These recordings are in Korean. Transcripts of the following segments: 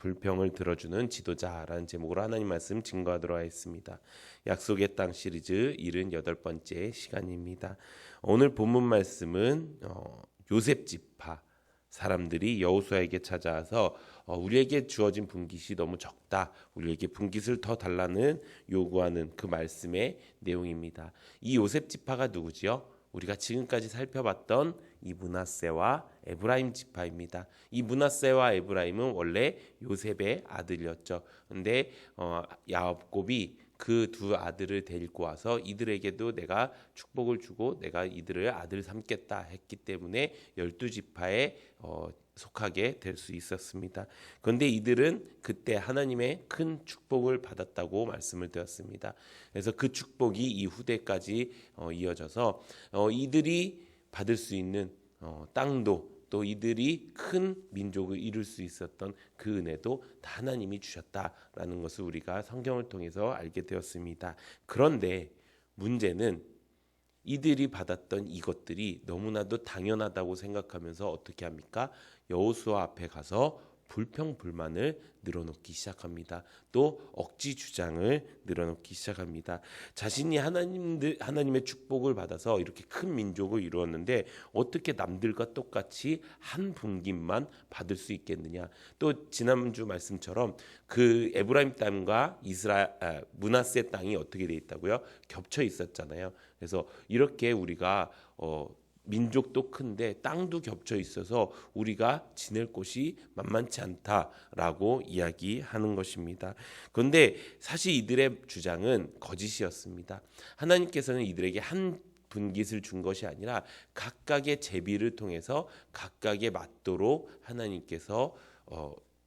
불평을 들어주는 지도자라는 제목으로 하나님 말씀 증거하도록 하겠습니다. 약속의 땅 시리즈 78번째 시간입니다. 오늘 본문 말씀은 요셉 지파 사람들이 여호수아에게 찾아와서 우리에게 주어진 분깃이 너무 적다, 우리에게 분깃을 더 달라는 요구하는 그 말씀의 내용입니다. 이 요셉 지파가 누구지요? 우리가 지금까지 살펴봤던 이 므낫세와 에브라임 지파입니다. 이 므낫세와 에브라임은 원래 요셉의 아들이었죠. 그런데 야곱이 그 두 아들을 데리고 와서 이들에게도 내가 축복을 주고 내가 이들을 아들 삼겠다 했기 때문에 12지파에 속하게 될 수 있었습니다. 그런데 이들은 그때 하나님의 큰 축복을 받았다고 말씀을 드렸습니다. 그래서 그 축복이 이 후대까지 이어져서 이들이 받을 수 있는 땅도, 또 이들이 큰 민족을 이룰 수 있었던 그 은혜도 다 하나님이 주셨다라는 것을 우리가 성경을 통해서 알게 되었습니다. 그런데 문제는 이들이 받았던 이것들이 너무나도 당연하다고 생각하면서 어떻게 합니까? 여호수아 앞에 가서 불평불만을 늘어놓기 시작합니다. 또 억지 주장을 늘어놓기 시작합니다. 자신이 하나님의 축복을 받아서 이렇게 큰 민족을 이루었는데 어떻게 남들과 똑같이 한 분깃만 받을 수 있겠느냐? 또 지난주 말씀처럼 그 에브라임 땅과 므낫세 땅이 어떻게 돼 있다고요? 겹쳐 있었잖아요. 그래서 이렇게 우리가 민족도 큰데 땅도 겹쳐 있어서 우리가 지낼 곳이 만만치 않다라고 이야기하는 것입니다. 그런데 사실 이들의 주장은 거짓이었습니다. 하나님께서는 이들에게 한 분깃을 준 것이 아니라 각각의 제비를 통해서 각각의 맛도로 하나님께서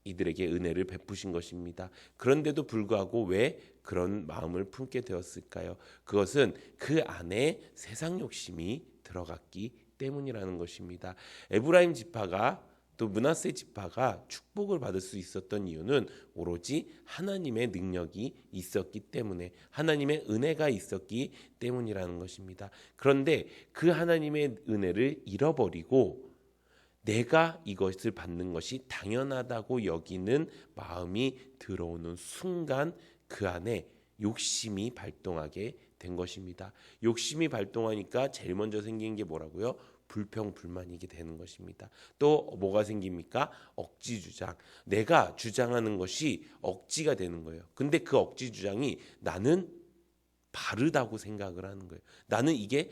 이들에게 은혜를 베푸신 것입니다. 그런데도 불구하고 왜 그런 마음을 품게 되었을까요? 그것은 그 안에 세상 욕심이 들어갔기 때문이라는 것입니다. 에브라임 지파가 또 므낫세 지파가 축복을 받을 수 있었던 이유는 오로지 하나님의 능력이 있었기 때문에, 하나님의 은혜가 있었기 때문이라는 것입니다. 그런데 그 하나님의 은혜를 잃어버리고 내가 이것을 받는 것이 당연하다고 여기는 마음이 들어오는 순간 그 안에 욕심이 발동하게 된 것입니다. 욕심이 발동하니까 제일 먼저 생긴 게 뭐라고요? 불평불만이게 되는 것입니다. 또 뭐가 생깁니까? 억지 주장. 내가 주장하는 것이 억지가 되는 거예요. 근데 그 억지 주장이 나는 바르다고 생각을 하는 거예요. 나는 이게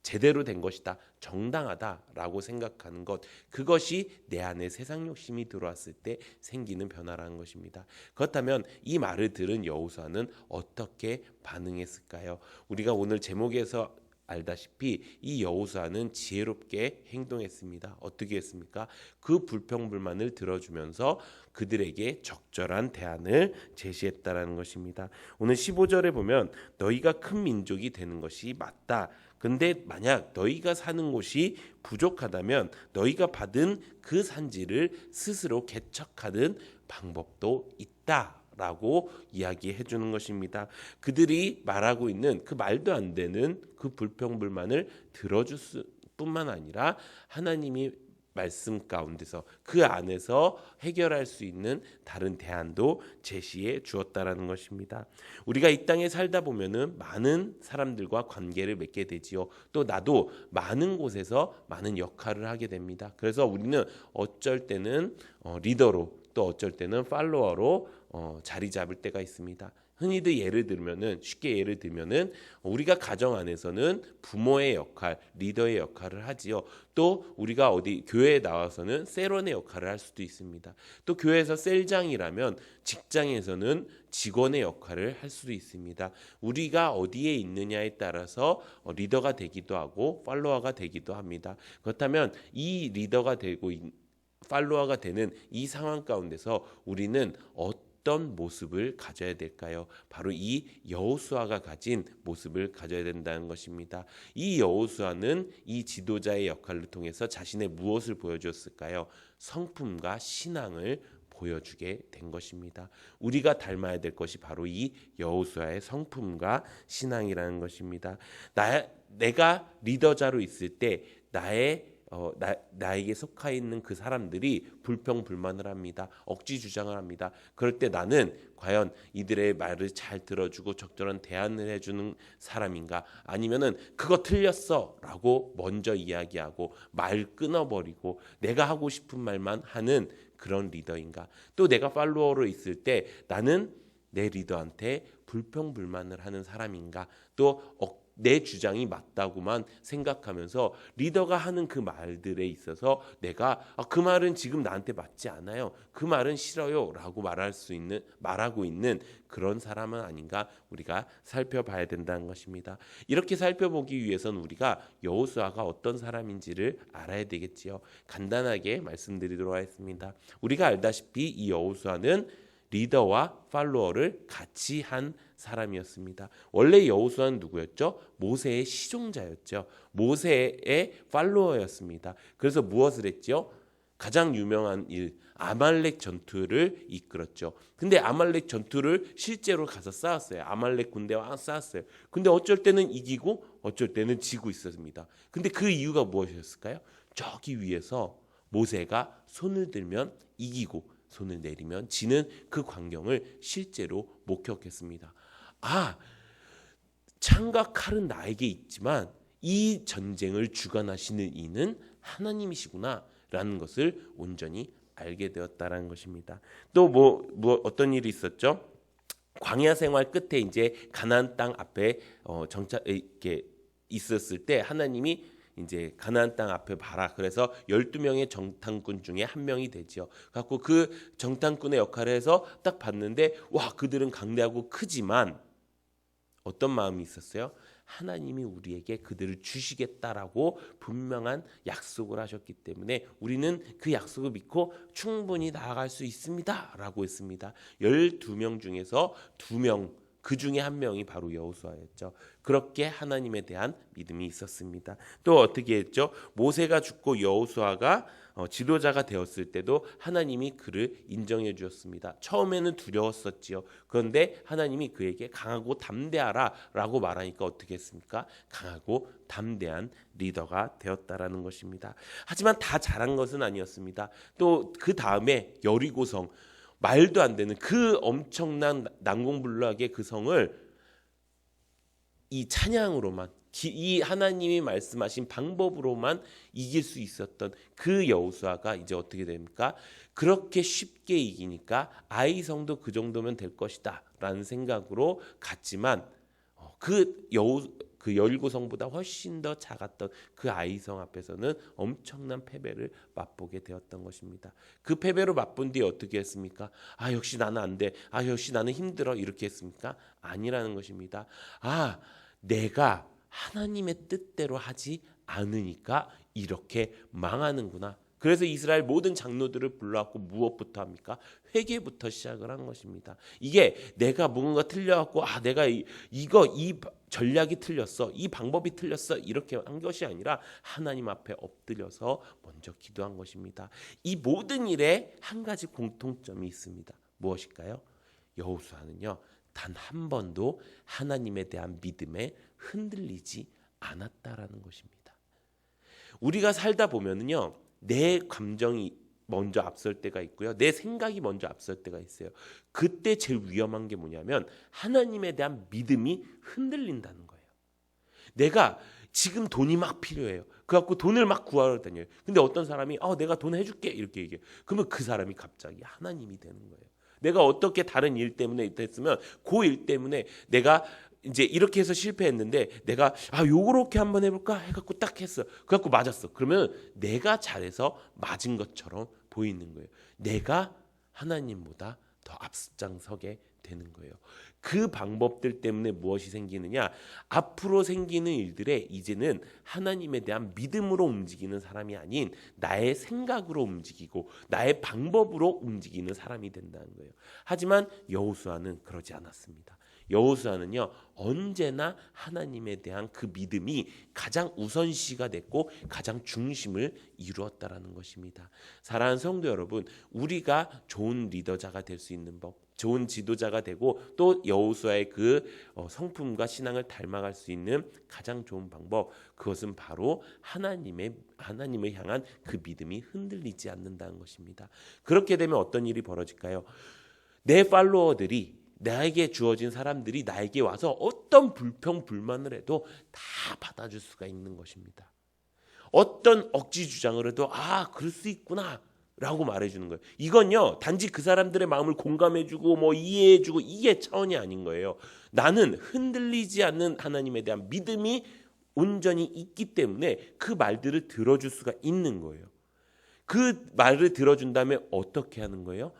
제대로 된 것이다, 정당하다라고 생각하는 것, 그것이 내 안에 세상 욕심이 들어왔을 때 생기는 변화라는 것입니다. 그렇다면 이 말을 들은 여호수아는 어떻게 반응했을까요? 우리가 오늘 제목에서 알다시피 이 여호수아는 지혜롭게 행동했습니다. 어떻게 했습니까? 그 불평불만을 들어주면서 그들에게 적절한 대안을 제시했다라는 것입니다. 오늘 15절에 보면 너희가 큰 민족이 되는 것이 맞다. 근데 만약 너희가 사는 곳이 부족하다면 너희가 받은 그 산지를 스스로 개척하는 방법도 있다라고 이야기해 주는 것입니다. 그들이 말하고 있는 그 말도 안 되는 그 불평불만을 들어줄 뿐만 아니라 하나님이 말씀 가운데서 그 안에서 해결할 수 있는 다른 대안도 제시해 주었다라는 것입니다. 우리가 이 땅에 살다 보면은 많은 사람들과 관계를 맺게 되지요. 또 나도 많은 곳에서 많은 역할을 하게 됩니다. 그래서 우리는 어쩔 때는 리더로, 또 어쩔 때는 팔로워로 자리 잡을 때가 있습니다. 흔히들 쉽게 예를 들면은 우리가 가정 안에서는 부모의 역할, 리더의 역할을 하지요. 또 우리가 교회에 나와서는 셀원의 역할을 할 수도 있습니다. 또 교회에서 셀장이라면 직장에서는 직원의 역할을 할 수도 있습니다. 우리가 어디에 있느냐에 따라서 리더가 되기도 하고 팔로워가 되기도 합니다. 그렇다면 이 리더가 되고 팔로워가 되는 이 상황 가운데서 우리는 어떤 모습을 가져야 될까요? 바로 이 여호수아가 가진 모습을 가져야 된다는 것입니다. 이 여호수아는 이 지도자의 역할을 통해서 자신의 무엇을 보여주었을까요? 성품과 신앙을 보여주게 된 것입니다. 우리가 닮아야 될 것이 바로 이 여호수아의 성품과 신앙이라는 것입니다. 내가 리더자로 있을 때 나의 나에게 속하 있는 그 사람들이 불평불만을 합니다. 억지 주장을 합니다. 그럴 때 나는 과연 이들의 말을 잘 들어주고 적절한 대안을 해주는 사람인가, 아니면은 그거 틀렸어라고 먼저 이야기하고 말 끊어버리고 내가 하고 싶은 말만 하는 그런 리더인가. 또 내가 팔로워로 있을 때 나는 내 리더한테 불평불만을 하는 사람인가, 또 내 주장이 맞다고만 생각하면서 리더가 하는 그 말들에 있어서 내가 그 말은 지금 나한테 맞지 않아요, 그 말은 싫어요 라고 말하고 있는 그런 사람은 아닌가 우리가 살펴봐야 된다는 것입니다. 이렇게 살펴보기 위해서는 우리가 여호수아가 어떤 사람인지를 알아야 되겠지요. 간단하게 말씀드리도록 하겠습니다. 우리가 알다시피 이 여호수아는 리더와 팔로워를 같이 한 사람이었습니다. 원래 여호수아는 누구였죠? 모세의 시종자였죠. 모세의 팔로워였습니다. 그래서 무엇을 했죠? 가장 유명한 일, 아말렉 전투를 이끌었죠. 근데 아말렉 전투를 실제로 가서 싸웠어요. 아말렉 군대와 싸웠어요. 근데 어쩔 때는 이기고 어쩔 때는 지고 있었습니다. 근데 그 이유가 무엇이었을까요? 저기 위에서 모세가 손을 들면 이기고 손을 내리면 지는 그 광경을 실제로 목격했습니다. 창과 칼은 나에게 있지만 이 전쟁을 주관하시는 이는 하나님이시구나 라는 것을 온전히 알게 되었다라는 것입니다. 또 어떤 일이 있었죠? 광야 생활 끝에 이제 가나안 땅 앞에 이렇게 있었을 때 하나님이 이제 가나안 땅 앞에 봐라. 그래서 12명의 정탐꾼 중에 한 명이 되지요. 갖고 그 정탐꾼의 역할을 해서 딱 봤는데 와, 그들은 강대하고 크지만 어떤 마음이 있었어요? 하나님이 우리에게 그들을 주시겠다라고 분명한 약속을 하셨기 때문에 우리는 그 약속을 믿고 충분히 나아갈 수 있습니다 라고 했습니다. 12명 중에서 2명, 그 중에 한 명이 바로 여호수아였죠. 그렇게 하나님에 대한 믿음이 있었습니다. 또 어떻게 했죠? 모세가 죽고 여호수아가 지도자가 되었을 때도 하나님이 그를 인정해 주었습니다. 처음에는 두려웠었지요. 그런데 하나님이 그에게 강하고 담대하라 라고 말하니까 어떻게 했습니까? 강하고 담대한 리더가 되었다라는 것입니다. 하지만 다 잘한 것은 아니었습니다. 또 그 다음에 여리고성, 말도 안 되는 그 엄청난 난공불락의 그 성을 이 찬양으로만, 이 하나님이 말씀하신 방법으로만 이길 수 있었던 그 여호수아가 이제 어떻게 됩니까? 그렇게 쉽게 이기니까 아이성도 그 정도면 될 것이다 라는 생각으로 갔지만 그 여리고성보다 훨씬 더 작았던 그 아이성 앞에서는 엄청난 패배를 맛보게 되었던 것입니다. 그 패배를 맛본 뒤에 어떻게 했습니까? 역시 나는 안 돼. 역시 나는 힘들어. 이렇게 했습니까? 아니라는 것입니다. 내가 하나님의 뜻대로 하지 않으니까 이렇게 망하는구나. 그래서 이스라엘 모든 장로들을 불러왔고 무엇부터 합니까? 회개부터 시작을 한 것입니다. 이게 내가 뭔가 틀려갖고 내가 이 전략이 틀렸어, 이 방법이 틀렸어 이렇게 한 것이 아니라 하나님 앞에 엎드려서 먼저 기도한 것입니다. 이 모든 일에 한 가지 공통점이 있습니다. 무엇일까요? 여호수아는요, 단 한 번도 하나님에 대한 믿음에 흔들리지 않았다라는 것입니다. 우리가 살다 보면은요, 내 감정이 먼저 앞설 때가 있고요, 내 생각이 먼저 앞설 때가 있어요. 그때 제일 위험한 게 뭐냐면 하나님에 대한 믿음이 흔들린다는 거예요. 내가 지금 돈이 막 필요해요. 그래갖고 돈을 막 구하러 다녀요. 근데 어떤 사람이 내가 돈 해줄게 이렇게 얘기해요. 그러면 그 사람이 갑자기 하나님이 되는 거예요. 내가 어떻게 다른 일 때문에 했으면 그 일 때문에 내가 이제 이렇게 해서 실패했는데 내가 요렇게 한번 해볼까 해갖고 딱 했어. 그래갖고 맞았어. 그러면 내가 잘해서 맞은 것처럼 보이는 거예요. 내가 하나님보다 더 앞장서게 되는 거예요. 그 방법들 때문에 무엇이 생기느냐? 앞으로 생기는 일들에 이제는 하나님에 대한 믿음으로 움직이는 사람이 아닌 나의 생각으로 움직이고 나의 방법으로 움직이는 사람이 된다는 거예요. 하지만 여호수아는 그러지 않았습니다. 여호수아는요 언제나 하나님에 대한 그 믿음이 가장 우선시가 됐고 가장 중심을 이루었다라는 것입니다. 사랑하는 성도 여러분, 우리가 좋은 리더자가 될 수 있는 법, 좋은 지도자가 되고 또 여호수아의 그 성품과 신앙을 닮아갈 수 있는 가장 좋은 방법, 그것은 바로 하나님을 향한 그 믿음이 흔들리지 않는다는 것입니다. 그렇게 되면 어떤 일이 벌어질까요? 내 팔로워들이, 나에게 주어진 사람들이 나에게 와서 어떤 불평불만을 해도 다 받아줄 수가 있는 것입니다. 어떤 억지 주장을 해도 그럴 수 있구나 라고 말해주는 거예요. 이건요 단지 그 사람들의 마음을 공감해주고 이해해주고 이게 차원이 아닌 거예요. 나는 흔들리지 않는 하나님에 대한 믿음이 온전히 있기 때문에 그 말들을 들어줄 수가 있는 거예요. 그 말을 들어준 다음에 어떻게 하는 거예요?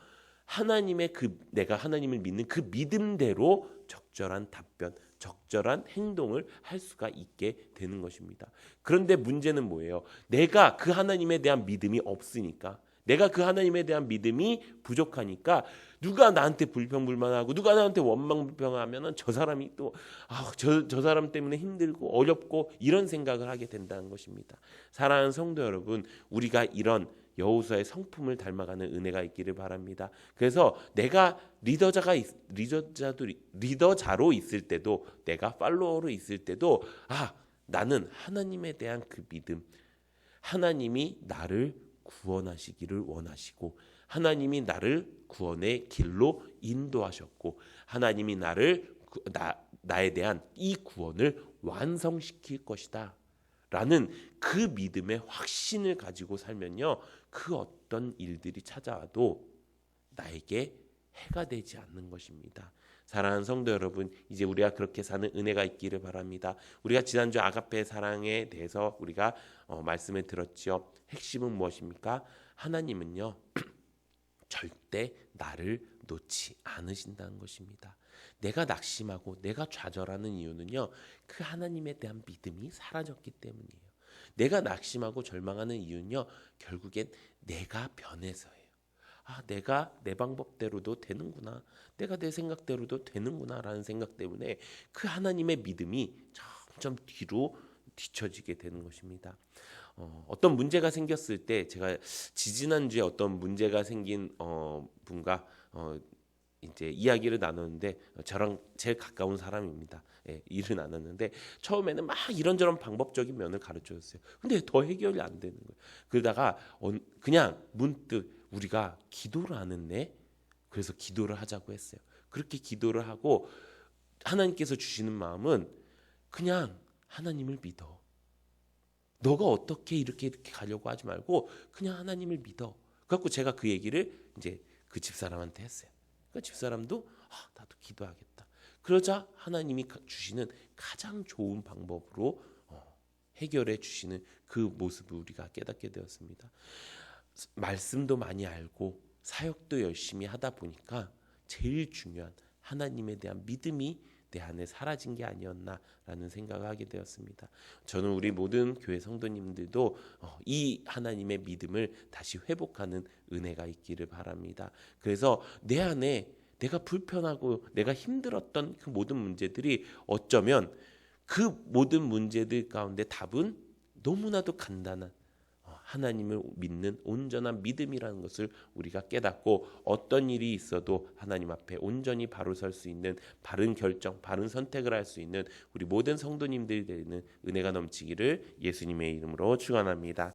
내가 하나님을 믿는 그 믿음대로 적절한 답변, 적절한 행동을 할 수가 있게 되는 것입니다. 그런데 문제는 뭐예요? 내가 그 하나님에 대한 믿음이 없으니까, 내가 그 하나님에 대한 믿음이 부족하니까 누가 나한테 불평불만하고 누가 나한테 원망불평하면은 저 사람이 또 저 사람 때문에 힘들고 어렵고 이런 생각을 하게 된다는 것입니다. 사랑하는 성도 여러분, 우리가 이런 여호수아의 성품을 닮아가는 은혜가 있기를 바랍니다. 그래서 내가 리더자로 있을 때도, 내가 팔로워로 있을 때도 나는 하나님에 대한 그 믿음, 하나님이 나를 구원하시기를 원하시고 하나님이 나를 구원의 길로 인도하셨고 하나님이 나에 대한 이 구원을 완성시킬 것이다 라는 그 믿음의 확신을 가지고 살면요, 그 어떤 일들이 찾아와도 나에게 해가 되지 않는 것입니다. 사랑하는 성도 여러분, 이제 우리가 그렇게 사는 은혜가 있기를 바랍니다. 우리가 지난주 아가페 사랑에 대해서 우리가 말씀을 들었지요. 핵심은 무엇입니까? 하나님은요 절대 나를 놓지 않으신다는 것입니다. 내가 낙심하고 내가 좌절하는 이유는요, 그 하나님에 대한 믿음이 사라졌기 때문이에요. 내가 낙심하고 절망하는 이유는요, 결국엔 내가 변해서예요. 내가 내 방법대로도 되는구나, 내가 내 생각대로도 되는구나 라는 생각 때문에 그 하나님의 믿음이 점점 뒤로 뒤처지게 되는 것입니다. 어떤 문제가 생겼을 때, 제가 지지난주에 어떤 문제가 생긴 분과 이제 이야기를 나눴는데, 저랑 제일 가까운 사람입니다. 일을 나눴는데 처음에는 막 이런저런 방법적인 면을 가르쳐줬어요. 근데 더 해결이 안 되는 거예요. 그러다가 그냥 문득 우리가 기도를 안 했네. 그래서 기도를 하자고 했어요. 그렇게 기도를 하고 하나님께서 주시는 마음은 그냥 하나님을 믿어. 너가 어떻게 이렇게 가려고 하지 말고 그냥 하나님을 믿어. 그래갖고 제가 그 얘기를 이제 그 집사람한테 했어요. 그러니까 집사람도 나도 기도하겠다. 그러자 하나님이 주시는 가장 좋은 방법으로 해결해 주시는 그 모습을 우리가 깨닫게 되었습니다. 말씀도 많이 알고 사역도 열심히 하다 보니까 제일 중요한 하나님에 대한 믿음이 내 안에 사라진 게 아니었나라는 생각을 하게 되었습니다. 저는 우리 모든 교회 성도님들도 이 하나님의 믿음을 다시 회복하는 은혜가 있기를 바랍니다. 그래서 내 안에 내가 불편하고 내가 힘들었던 그 모든 문제들이 어쩌면 그 모든 문제들 가운데 답은 너무나도 간단한 하나님을 믿는 온전한 믿음이라는 것을 우리가 깨닫고, 어떤 일이 있어도 하나님 앞에 온전히 바로 설 수 있는 바른 결정, 바른 선택을 할 수 있는 우리 모든 성도님들이 되는 은혜가 넘치기를 예수님의 이름으로 축원합니다.